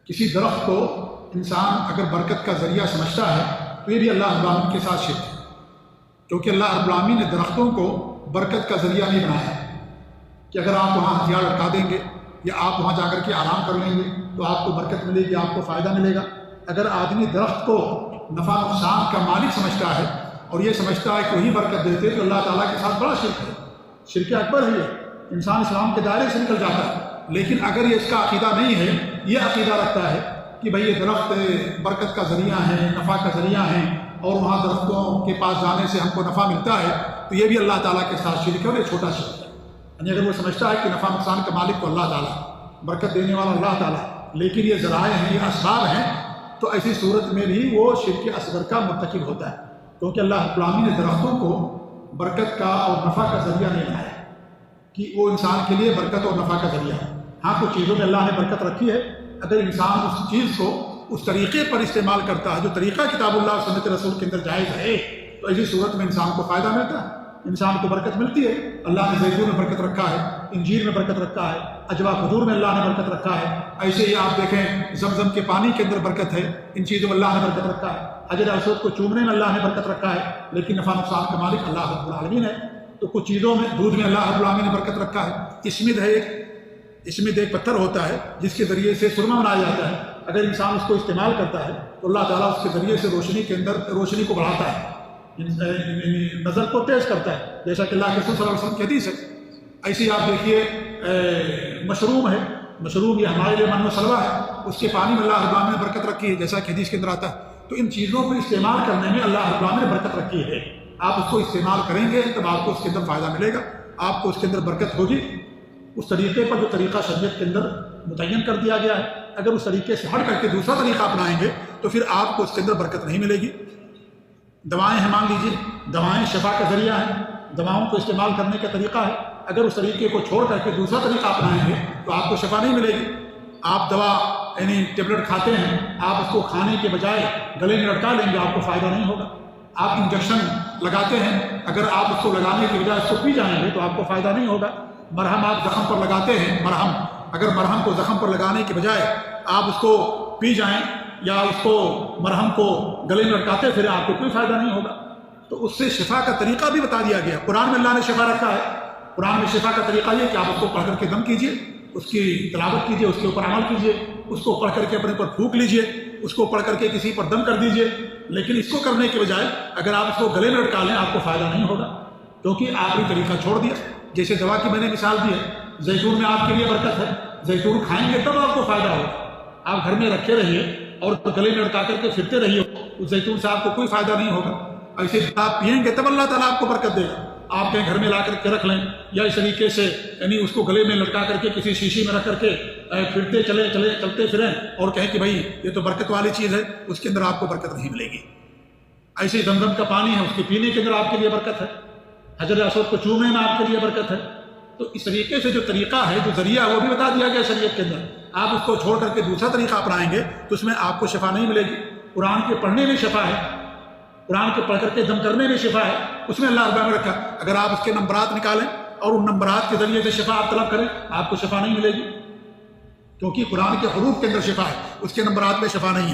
کسی درخت کو انسان اگر برکت کا ذریعہ سمجھتا ہے تو یہ بھی اللہ رب العالمین کے ساتھ شرک ہے، کیونکہ اللہ رب العالمین نے درختوں کو برکت کا ذریعہ نہیں بنایا کہ اگر آپ وہاں ہتھیار لٹکا دیں گے یا آپ وہاں جا کر کے آرام کر لیں گے تو آپ کو برکت ملے گی، آپ کو فائدہ ملے گا۔ اگر آدمی درخت کو نفع نقصان کا مالک سمجھتا ہے اور یہ سمجھتا ہے کہ وہی برکت دیتے تو اللہ تعالیٰ کے ساتھ بڑا شرک ہے، شرک اکبر ہے، یہ انسان اسلام کے دائرے سے نکل جاتا ہے۔ لیکن اگر یہ اس کا عقیدہ نہیں ہے، یہ عقیدہ رکھتا ہے کہ بھئی یہ درخت برکت کا ذریعہ ہے، نفع کا ذریعہ ہے اور وہاں درختوں کے پاس جانے سے ہم کو نفع ملتا ہے، تو یہ بھی اللہ تعالیٰ کے ساتھ شرک ہے اور یہ چھوٹا شرک ہے۔ یعنی اگر وہ سمجھتا ہے کہ نفع نقصان کا مالک تو اللہ تعالیٰ، برکت دینے والا اللہ تعالیٰ، لیکن یہ ذرائع ہیں، یہ اسباب ہیں، تو ایسی صورت میں بھی وہ شرک اصغر کا مرتکب ہوتا ہے، کیونکہ اللہ رب العالمین نے درختوں کو برکت کا اور نفع کا ذریعہ نہیں بنایا کہ وہ انسان کے لیے برکت اور نفع کا ذریعہ ہے۔ ہاں کچھ چیزوں میں اللہ نے برکت رکھی ہے، اگر انسان اس چیز کو اس طریقے پر استعمال کرتا ہے جو طریقہ کتاب اللہ اور سنت رسول کے اندر جائز ہے، تو ایسی صورت میں انسان کو فائدہ ملتا ہے، انسان کو برکت ملتی ہے۔ اللہ نے زیتون میں برکت رکھا ہے، انجیر میں برکت رکھا ہے، اجوا کھجور میں اللہ نے برکت رکھا ہے، ایسے ہی آپ دیکھیں زمزم کے پانی کے اندر برکت ہے، ان چیزوں میں اللہ نے برکت رکھا ہے، حجر اسود کو چومنے میں اللہ نے برکت رکھا ہے، لیکن نفع نقصان کا مالک اللہ رب العالمین ہے۔ تو کچھ چیزوں میں دودھ میں اللہ رب العالمین نے برکت رکھا ہے، اسمد ایک پتھر ہوتا ہے جس کے ذریعے سے سرما بنایا جاتا ہے، اگر انسان اس کو استعمال کرتا ہے تو اللہ تعالیٰ اس کے ذریعے سے روشنی کے اندر روشنی کو بڑھاتا ہے، نظر کو تیز کرتا ہے، جیسا کہ اللہ کے رسول صلی اللہ علیہ وسلم کی حدیث ہے۔ ایسے ہی آپ دیکھیے مشروم ہے، مشروم یہ ہمارے لیے من و سلوہ ہے، اس کے پانی میں اللہ رب العالمین نے برکت رکھی ہے، جیسا کہ حدیث کے اندر آتا ہے۔ تو ان چیزوں کو استعمال کرنے میں اللہ رب العالمین نے برکت رکھی ہے، آپ اس کو استعمال کریں گے تب آپ کو اس کے اندر فائدہ ملے گا، آپ کو اس کے اندر برکت ہوگی، اس طریقے پر جو طریقہ شریعت کے اندر متعین کر دیا گیا ہے۔ اگر اس طریقے سے ہٹ کر کے دوسرا طریقہ اپنائیں گے تو پھر آپ کو اس کے اندر برکت نہیں ملے گی۔ دوائیں ہیں، مان لیجیے دوائیں شفا کا ذریعہ ہیں، دواؤں کو استعمال کرنے کا طریقہ ہے، اگر اس طریقے کو چھوڑ کر کے دوسرا طریقہ اپنائیں گے تو آپ کو شفا نہیں ملے گی۔ آپ دوا یعنی ٹیبلٹ کھاتے ہیں، آپ اس کو کھانے کے بجائے گلے میں لٹکا لیں گے، آپ کو فائدہ نہیں ہوگا۔ آپ انجیکشن لگاتے ہیں، اگر آپ اس کو لگانے کے بجائے اس کو پی جائیں گے تو آپ کو فائدہ نہیں ہوگا۔ مرہم آپ زخم پر لگاتے ہیں، اگر مرہم کو زخم پر لگانے کے بجائے آپ اس کو پی جائیں یا اس کو مرہم کو گلے میں لٹکاتے پھر آپ کو کوئی فائدہ نہیں ہوگا۔ تو اس سے شفا کا طریقہ بھی بتا دیا گیا، قرآن میں اللہ نے شفا رکھا ہے۔ قرآن میں شفا کا طریقہ یہ کہ آپ اس کو پڑھ کر کے دم کیجئے، اس کی تلاوت کیجئے، اس کے اوپر عمل کیجئے، اس کو پڑھ کر کے اپنے پر پھونک لیجئے، اس کو پڑھ کر کے کسی پر دم کر دیجئے۔ لیکن اس کو کرنے کے بجائے اگر آپ اس کو گلے میں لٹکا لیں آپ کو فائدہ نہیں ہوگا، کیونکہ آپ نے طریقہ چھوڑ دیا۔ جیسے دوا کی میں نے مثال دی ہے، زیتون میں آپ کے لیے برکت ہے، زیتون کھائیں گے تب آپ کو فائدہ ہوگا۔ آپ گھر میں رکھے رہیے اور گلے میں لٹکا کر کے پھرتے رہیے، اس زیتون سے آپ کو کوئی فائدہ نہیں ہوگا۔ ایسے آپ پئیں گے تب اللہ تعالیٰ آپ کو برکت دے گا۔ آپ کہیں گھر میں لا کر کے رکھ لیں یا اس طریقے سے یعنی اس کو گلے میں لٹکا کر کے کسی شیشی میں رکھ کر کے پھرتے چلتے پھریں اور کہیں کہ بھائی یہ تو برکت والی چیز ہے، اس کے اندر آپ کو برکت نہیں ملے گی۔ ایسے ہی زمزم کا پانی ہے، اس کے پینے کے اندر آپ کے لیے برکت ہے، حجر اسود کو چومنے میں آپ کے لیے برکت ہے۔ تو اس طریقے سے جو طریقہ ہے، جو ذریعہ ہے، وہ بھی بتا دیا گیا شریعت کے اندر۔ آپ اس کو چھوڑ کر کے دوسرا طریقہ اپنائیں گے تو اس میں آپ کو شفا نہیں ملے گی۔ قرآن کے پڑھنے میں شفا ہے، قرآن کے پڑھ کر کے دم کرنے میں شفا ہے، اس میں اللہ رب نے رکھا۔ اگر آپ اس کے نمبرات نکالیں اور ان نمبرات کے ذریعے سے شفا آپ طلب کریں آپ کو شفا نہیں ملے گی، کیونکہ قرآن کے حروف کے اندر شفا ہے، اس کے نمبرات میں شفا نہیں ہے۔